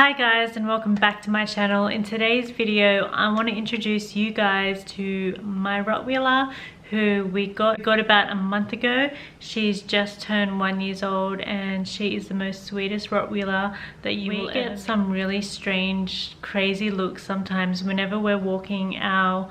Hi guys, and welcome back to my channel. In today's video I want to introduce you guys to my Rottweiler who we got about a month ago. She's just turned 1 year old and she is the most sweetest Rottweiler that you will get. Some really strange crazy looks sometimes whenever we're walking our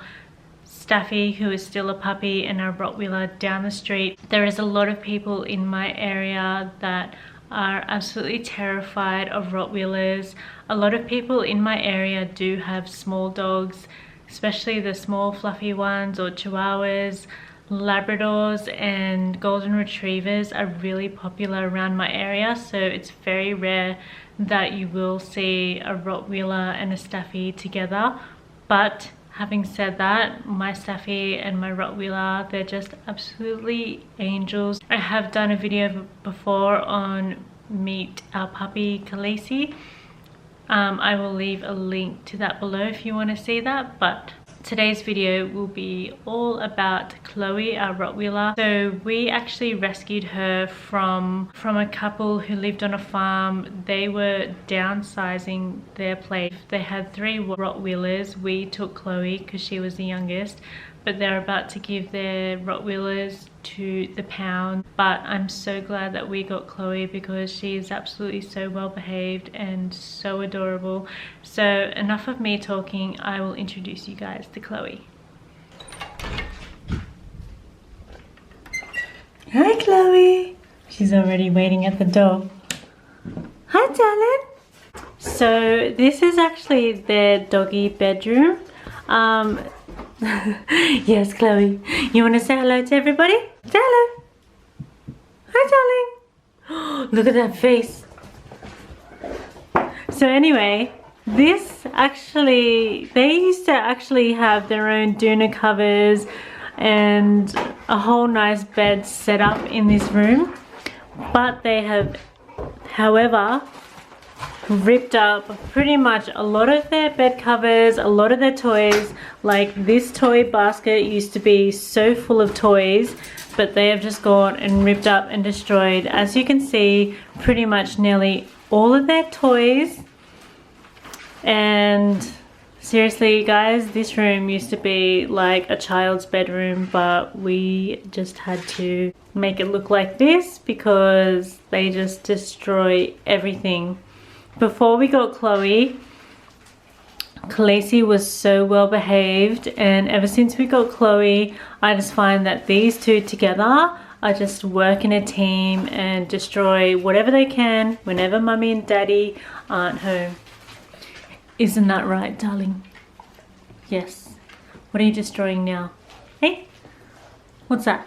Staffy, who is still a puppy, and our Rottweiler down the street. There is a lot of people in my area that are absolutely terrified of Rottweilers. A lot of people in my area do have small dogs, especially the small fluffy ones, or Chihuahuas. Labradors and Golden Retrievers are really popular around my area, so it's very rare that you will see a Rottweiler and a Staffy together. But having said that, my Staffy and my Rottweiler, they're just absolutely angels. I have done a video before on Meet Our Puppy Khloe. I will leave a link to that below if you want to see that, but today's video will be all about Khloe, our Rottweiler. So we actually rescued her from a couple who lived on a farm. They were downsizing their place. They had 3 Rottweilers. We took Khloe because she was the youngest, but they're about to give their Rottweilers to the pound. But I'm so glad that we got Khloe because she is absolutely so well behaved and so adorable. So enough of me talking, I will introduce you guys to Khloe. Hi Khloe! She's already waiting at the door. Hi darling! So this is actually their doggy bedroom. Yes, Khloe, you want to say hello to everybody? Say hello. Hi, darling. Look at that face. So anyway, this actually, they used to actually have their own doona covers and a whole nice bed set up in this room, but they have, however, ripped up pretty much a lot of their bed covers, a lot of their toys. Like this toy basket used to be so full of toys, but they have just gone and ripped up and destroyed, as you can see, pretty much nearly all of their toys. And seriously guys, this room used to be like a child's bedroom, but we just had to make it look like this because they just destroy everything. Before we got Khloe was so well behaved, and ever since we got Khloe, I just find that these two together are just work in a team and destroy whatever they can whenever mummy and daddy aren't home. Isn't that right, darling? Yes. What are you destroying now? Hey? What's that?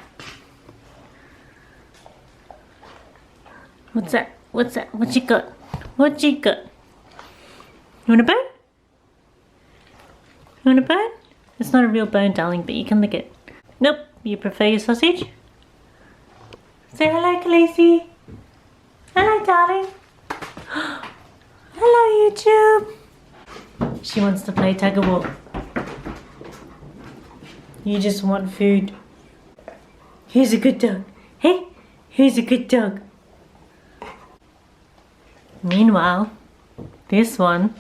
What's that? What's that? What you got? What you got? You want a bone? You want a bone? It's not a real bone, darling, but you can lick it. Nope. You prefer your sausage? Say hello, Khloe. Hello, darling. Hello, YouTube. She wants to play tug of war. You just want food. Here's a good dog. Hey, here's a good dog. Meanwhile, this one.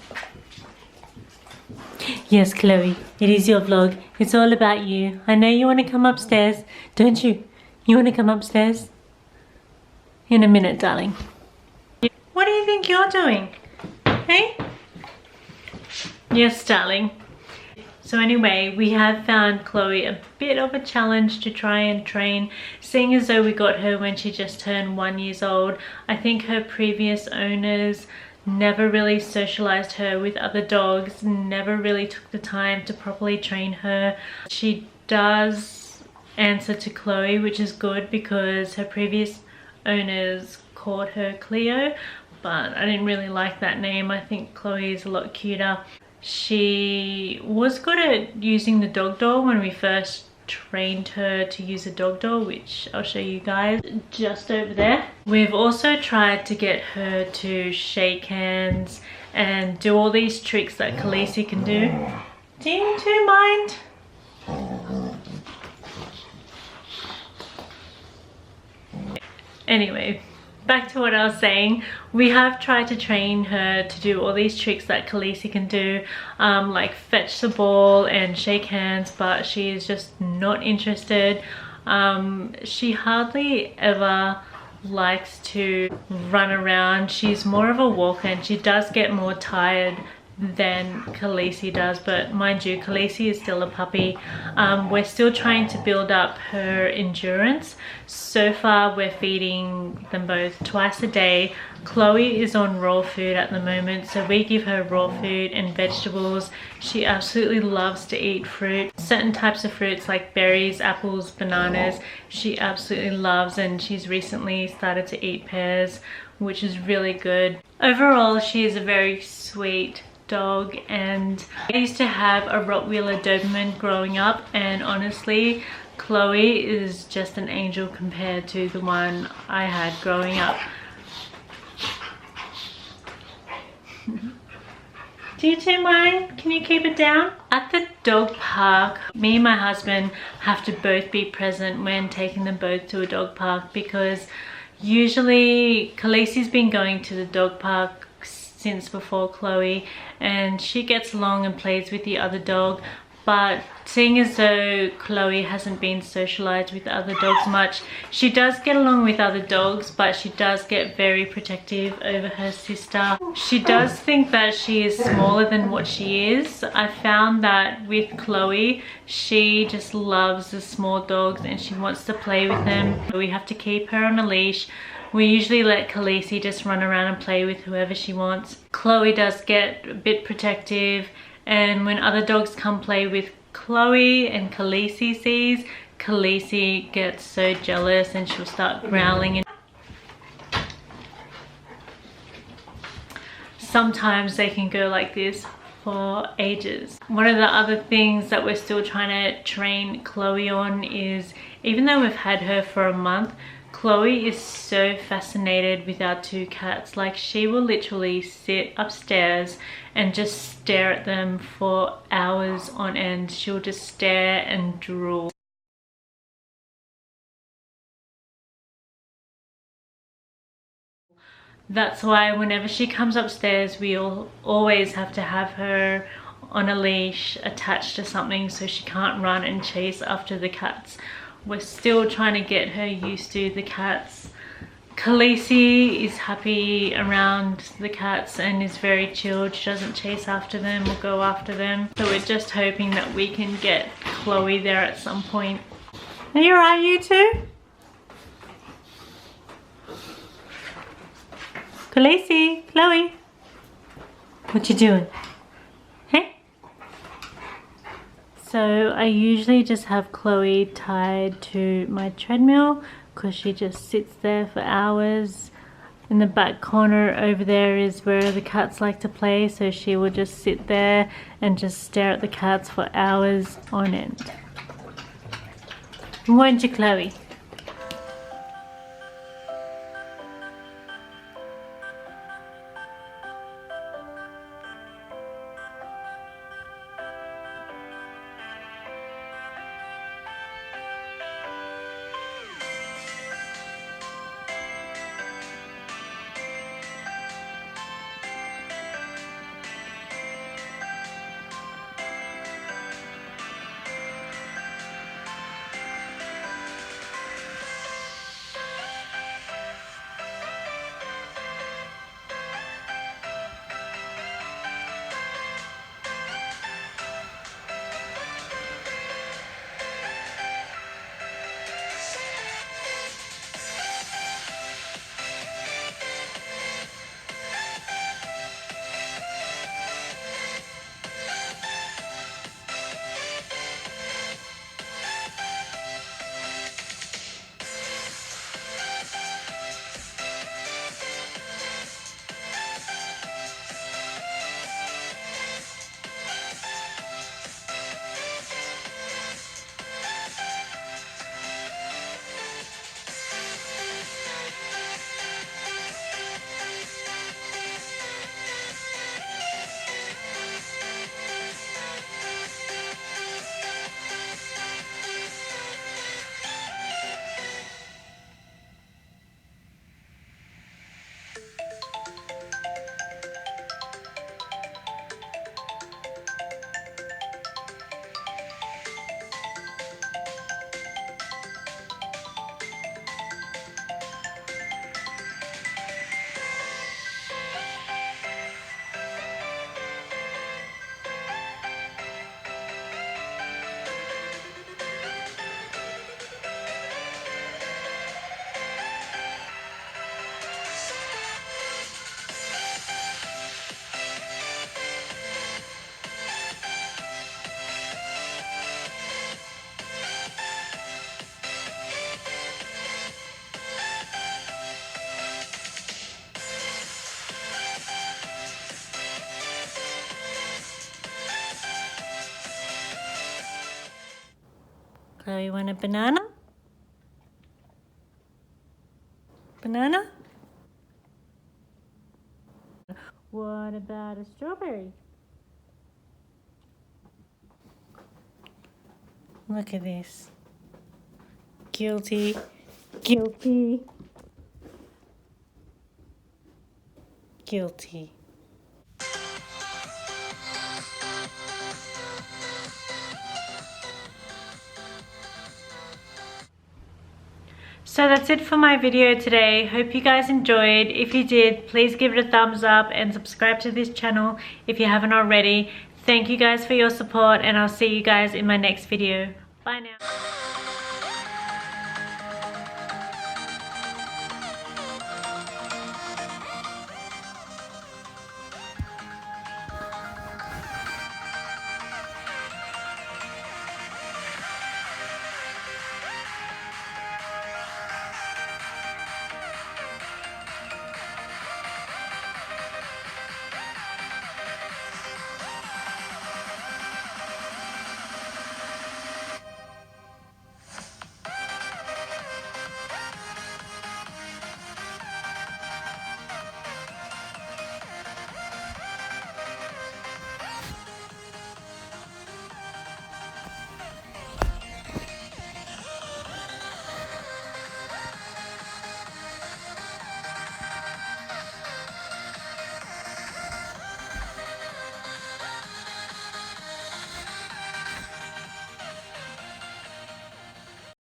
Yes, Khloe, it is your vlog. It's all about you. I know you want to come upstairs, don't you? You want to come upstairs? In a minute, darling. What do you think you're doing? Hey? Yes, darling. So anyway, we have found Khloe a bit of a challenge to try and train, seeing as though we got her when she just turned 1 year old. I think her previous owners never really socialized her with other dogs, never really took the time to properly train her. She does answer to Khloe, which is good because her previous owners called her Cleo, but I didn't really like that name. I think Khloe is a lot cuter. She was good at using the dog door when we first trained her to use a dog door, which I'll show you guys just over there. We've also tried to get her to shake hands and do all these tricks that Khloe can do. Do you two mind? Anyway, back to what I was saying, we have tried to train her to do all these tricks that Khaleesi can do, like fetch the ball and shake hands, but she is just not interested. She hardly ever likes to run around. She's more of a walker, and she does get more tired than Khaleesi does, but mind you, Khaleesi is still a puppy. We're still trying to build up her endurance. So far we're feeding them both twice a day. Khloe is on raw food at the moment, so we give her raw food and vegetables. She absolutely loves to eat fruit. Certain types of fruits like berries, apples, bananas, she absolutely loves, and she's recently started to eat pears, which is really good. Overall, she is a very sweet dog, and I used to have a Rottweiler Doberman growing up, and honestly Khloe is just an angel compared to the one I had growing up. Do you two mind? Can you keep it down? At the dog park, me and my husband have to both be present when taking them both to a dog park, because usually Khaleesi's been going to the dog park since before Khloe, and she gets along and plays with the other dog, but seeing as though Khloe hasn't been socialized with other dogs much, she does get along with other dogs, but she does get very protective over her sister. She does think that she is smaller than what she is. I found that with Khloe, she just loves the small dogs and she wants to play with them. We have to keep her on a leash. We usually let Khaleesi just run around and play with whoever she wants. Khloe does get a bit protective, and when other dogs come play with Khloe and Khaleesi sees, Khaleesi gets so jealous and she'll start growling. And sometimes they can go like this for ages. One of the other things that we're still trying to train Khloe on is, even though we've had her for a month, Khloe is so fascinated with our two cats. Like, she will literally sit upstairs and just stare at them for hours on end. She'll just stare and drool. That's why whenever she comes upstairs, we'll always have to have her on a leash attached to something so she can't run and chase after the cats. We're still trying to get her used to the cats. Khaleesi is happy around the cats and is very chilled. She doesn't chase after them or go after them. So we're just hoping that we can get Khloe there at some point. Are you alright, you two? Khaleesi, Khloe, what you doing? Hey? So I usually just have Khloe tied to my treadmill because she just sits there for hours. In the back corner over there is where the cats like to play, so she will just sit there and just stare at the cats for hours on end. Won't you, Khloe? Chloe, want a banana? Banana? What about a strawberry? Look at this. Guilty. Guilty. Guilty. So that's it for my video today. Hope you guys enjoyed. If you did, please give it a thumbs up and subscribe to this channel if you haven't already. Thank you guys for your support, and I'll see you guys in my next video. Bye now.